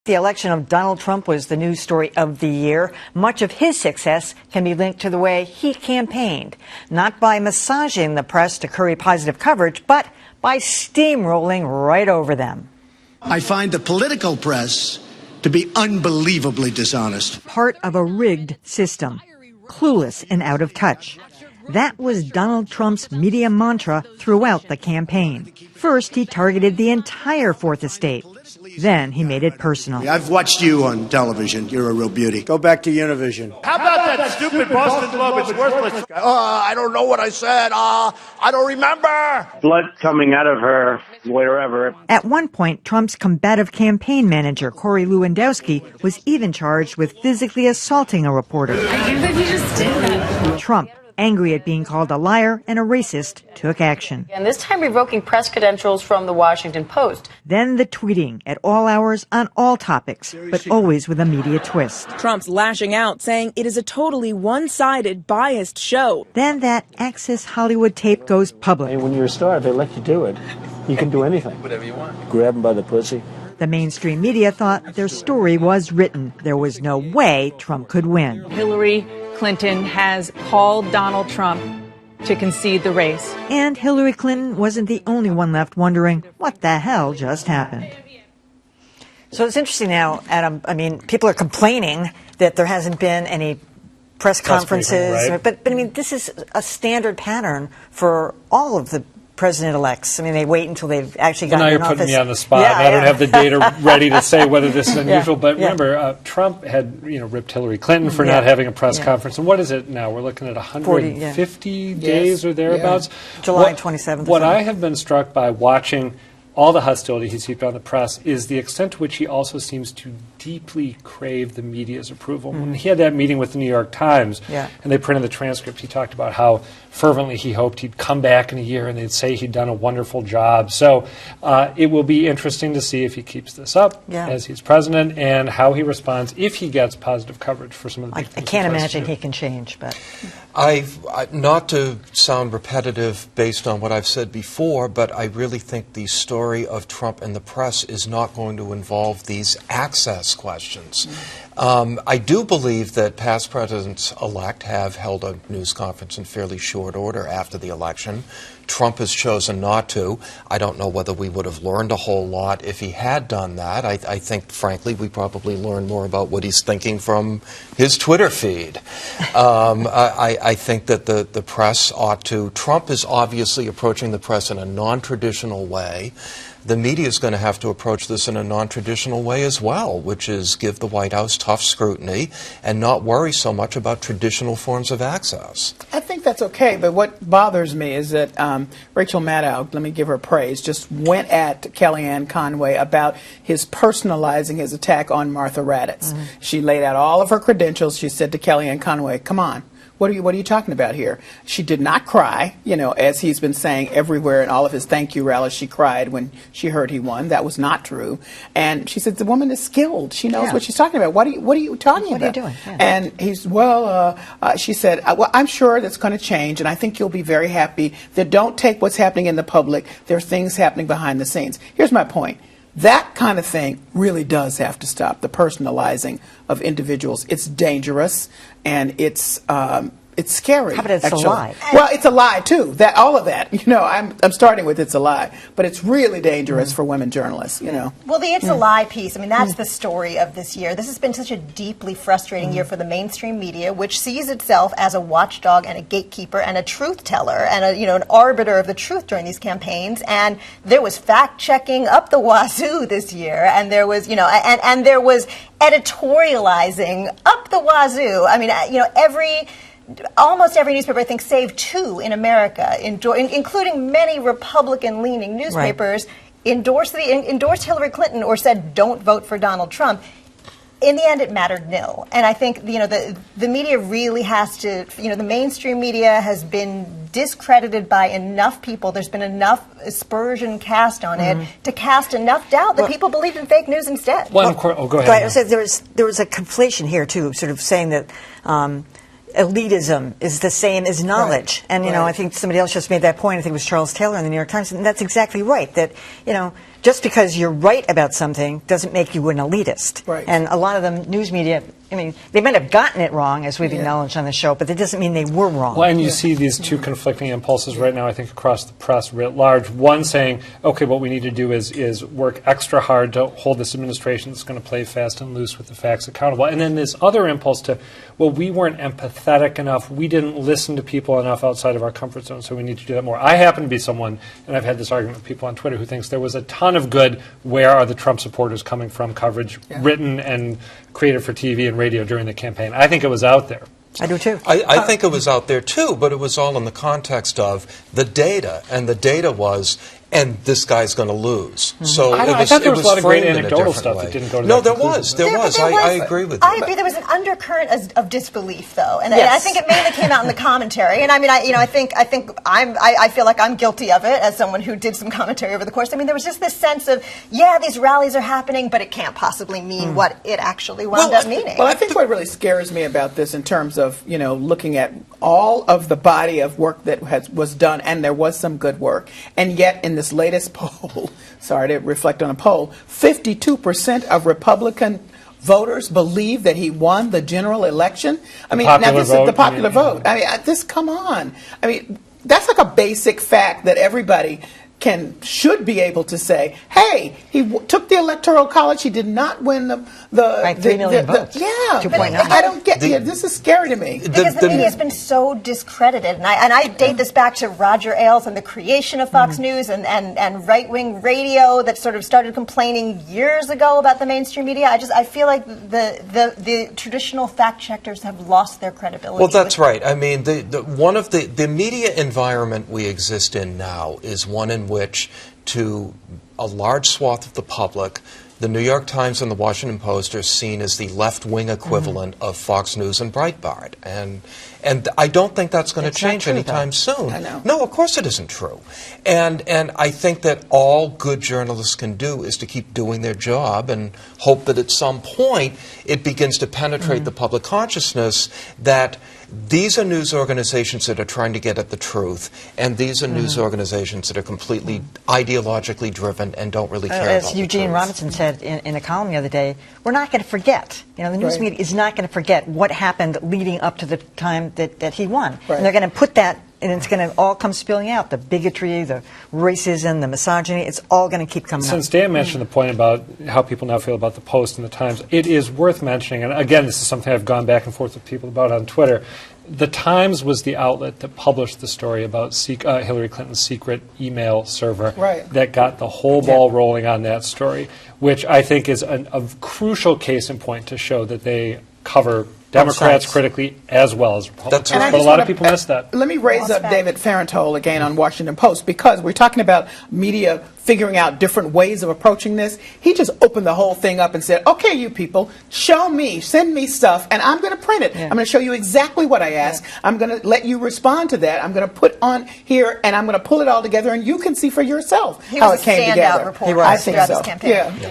The election of Donald Trump was the news story of the year. Much of his success can be linked to the way he campaigned, not by massaging the press to curry positive coverage, but by steamrolling right over them. I find the political press to be unbelievably dishonest. Part of a rigged system, clueless and out of touch. That was Donald Trump's media mantra throughout the campaign. First, he targeted the entire Fourth Estate. Then he made it personal. I've watched you on television. You're a real beauty. Go back to Univision. How about that stupid Boston Globe? It's worthless. I don't know what I said. I don't remember. Blood coming out of her wherever. At one point, Trump's combative campaign manager, Corey Lewandowski, was even charged with physically assaulting a reporter. I can't believe you just did that. Trump, angry at being called a liar and a racist, took action. And this time revoking press credentials from the Washington Post. Then the tweeting at all hours on all topics, but always with a media twist. Trump's lashing out, saying it is a totally one-sided, biased show. Then that Access Hollywood tape goes public. Hey, when you're a star, they let you do it. You can do anything. Whatever you want. Grab them by the pussy. The mainstream media thought their story was written. There was no way Trump could win. Hillary Clinton has called Donald Trump to concede the race. And Hillary Clinton wasn't the only one left wondering what the hell just happened. So it's interesting now, Adam. I mean, people are complaining that there hasn't been any press conferences. Right? But I mean, this is a standard pattern for all of the president-elects. I mean, they wait until they've actually gotten in office. Now you're putting me on the spot. Yeah, I don't have the data ready to say whether this is unusual. But yeah. remember, Trump had ripped Hillary Clinton for not having a press conference. And what is it now? We're looking at 150 days or thereabouts. Yeah. July 27th. What I have been struck by watching all the hostility he's heaped on the press is the extent to which he also seems to deeply crave the media's approval. When he had that meeting with the New York Times and they printed the transcript, he talked about how fervently he hoped he'd come back in a year and they'd say he'd done a wonderful job. So it will be interesting to see if he keeps this up as he's president and how he responds if he gets positive coverage for some of the big things. I can't imagine he can change, but... Not to sound repetitive based on what I've said before, but I really think the story of Trump and the press is not going to involve these access questions. I do believe that past presidents-elect have held a news conference in fairly short order after the election. Trump has chosen not to. I don't know whether we would have learned a whole lot if he had done that. I think, frankly, we probably learned more about what he's thinking from his Twitter feed. I think that the press ought to. Trump is obviously approaching the press in a non-traditional way. The media is going to have to approach this in a non-traditional way as well, which is give the White House tough scrutiny and not worry so much about traditional forms of access. I think that's okay, but what bothers me is that Rachel Maddow, let me give her praise, just went at Kellyanne Conway about his personalizing his attack on Martha Raddatz. She laid out all of her credentials. She said to Kellyanne Conway, come on. What are you talking about here? She did not cry, as he's been saying everywhere in all of his thank you rallies. She cried when she heard he won. That was not true. And she said the woman is skilled. She knows what she's talking about. What are you talking about? What are you doing? Yeah. And he's she said, well, I'm sure that's going to change, and I think you'll be very happy that don't take what's happening in the public. There are things happening behind the scenes. Here's my point. That kind of thing really does have to stop, the personalizing of individuals. It's dangerous, and it's scary. How about it's actually. a lie? Well, it's a lie, too. All of that. I'm starting with it's a lie. But it's really dangerous for women journalists, Well, the it's a lie piece, that's the story of this year. This has been such a deeply frustrating year for the mainstream media, which sees itself as a watchdog and a gatekeeper and a truth teller and an arbiter of the truth during these campaigns. And there was fact-checking up the wazoo this year, and there was, and there was editorializing up the wazoo. Almost every newspaper, I think, save two in America, including many Republican-leaning newspapers, endorsed Hillary Clinton or said, don't vote for Donald Trump. In the end, it mattered nil. And I think, the media really has to, the mainstream media has been discredited by enough people. There's been enough aspersion cast on it to cast enough doubt that people believed in fake news instead. Go ahead. So there was a conflation here, too, sort of saying that elitism is the same as knowledge. And, you know, I think somebody else just made that point. I think it was Charles Taylor in the New York Times. And that's exactly right. That, you know, just because you're right about something doesn't make you an elitist. Right. And a lot of the news media, I mean, they might have gotten it wrong, as we've acknowledged on the show, but that doesn't mean they were wrong. Well, and you see these two conflicting impulses right now, I think, across the press writ large. One saying, okay, what we need to do is work extra hard to hold this administration that's going to play fast and loose with the facts accountable. And then this other impulse to, well, we weren't empathetic enough. We didn't listen to people enough outside of our comfort zone, so we need to do that more. I happen to be someone, and I've had this argument with people on Twitter, who thinks there was a ton of good "Where Are the Trump Supporters Coming From" coverage written and created for TV and radio during the campaign. I think it was out there. I do too. I think it was out there too, but it was all in the context of the data, and the data was, and this guy's going to lose. So I thought there was a lot of great anecdotal stuff that didn't go to that conclusion. There was. I agree with you. I agree. There was an undercurrent of disbelief, though, and I think it mainly came out in the commentary. And I mean, I feel like I'm guilty of it as someone who did some commentary over the course. I mean, there was just this sense of, yeah, these rallies are happening, but it can't possibly mean what it actually wound up meaning. Well, I think what really scares me about this, in terms of, you know, looking at all of the body of work that was done, and there was some good work, and yet in this latest poll, sorry to reflect on a poll, 52% of Republican voters believe that he won the general election. I mean, now this is the popular vote. I mean, come on. I mean, that's like a basic fact that everybody should be able to say, hey, he took the Electoral College. He did not win the 3 million votes. 2.9. I don't get this is scary to me. Because the media has been so discredited. And I date this back to Roger Ailes and the creation of Fox News and right-wing radio that sort of started complaining years ago about the mainstream media. I feel like the traditional fact-checkers have lost their credibility. Well, that's right. I mean, one of the media environment we exist in now is one in which, to a large swath of the public, the New York Times and the Washington Post are seen as the left-wing equivalent of Fox News and Breitbart. And I don't think that's going to change anytime soon. I know. No, of course it isn't true. And I think that all good journalists can do is to keep doing their job and hope that at some point it begins to penetrate the public consciousness that these are news organizations that are trying to get at the truth, and these are news organizations that are completely ideologically driven and don't really care about As Eugene Robinson said in a column the other day, we're not going to forget. You know, the news media is not going to forget what happened leading up to the time that he won. And they're going to put that, and it's going to all come spilling out. The bigotry, the racism, the misogyny, it's all going to keep coming Since Dan mentioned the point about how people now feel about the Post and the Times, it is worth mentioning, and again, this is something I've gone back and forth with people about on Twitter. The Times was the outlet that published the story about Hillary Clinton's secret email server that got the whole ball rolling on that story, which I think is a crucial case in point to show that they cover Democrats critically as well as Republicans. But a lot of people miss that. Let me raise up David Farenthold again on Washington Post, because we're talking about media figuring out different ways of approaching this. He just opened the whole thing up and said, okay, you people, show me, send me stuff, and I'm going to print it. I'm going to show you exactly what I ask. I'm going to let you respond to that. I'm going to put on here, and I'm going to pull it all together, and you can see for yourself how it came together. He was a standout reporter throughout this campaign.